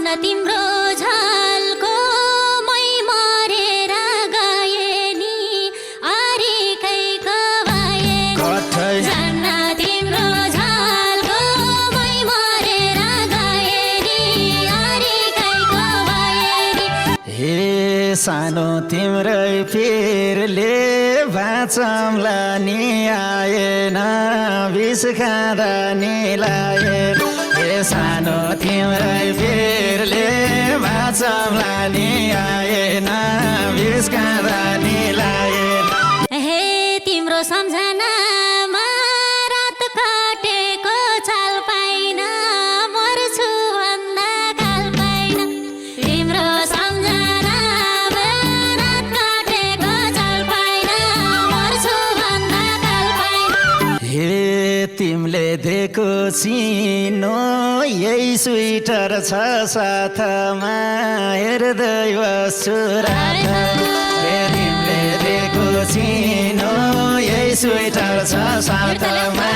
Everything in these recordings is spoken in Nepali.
जान्न तिम्रो झलको मै मरेर गए नि अरिकैको भए जान्न तिम्रो झलको मै मरेर गए नि अरिकैको भए नि हे सानो तिम्रै पिरले बाँचौँला नि आएन विष खाँदा नि लाएन हे सानो तिम्रै पिरले बाँचौँला नि आएन विष खाँदा नि लाएन हे तिम्रो सम्झनामा रात काटेको छल पाइन मर्छु भन्दा काल पाइन तिम्रो सम्झनामा रात काटेको छल पाइन मर्छु भन्दा काल पाइन हे तिमीले दिएको चिनो यही स्वेटर छ साथमा हेर्दै बस्छु रात हे तिमीले दिएको चिनो यही स्वेटर छ साथमा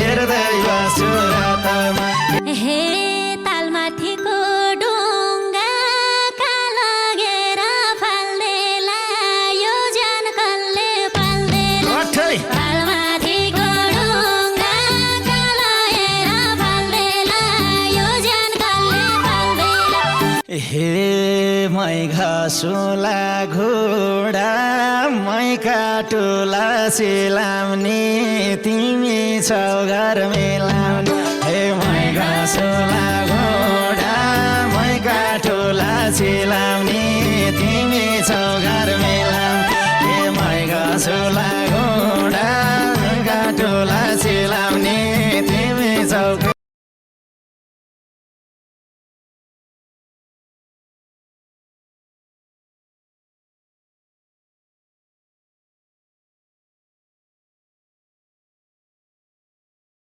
हेर्दै बस्छु रातमा हे तालमाथिको डुङ्गा लगेर फाल्देला यो ज्यान कसले पाल्देला तालमाथिको डुङ्गा लगेर फाल्देला यो ज्यान कसले पाल्देला हे मै घाँसुला घोडा मै काटुला सिलाउने तिमी छौ घर मिलाउने हे मै घाँसुला घोडा मै काटुला सिलाउने तिमी छौ घर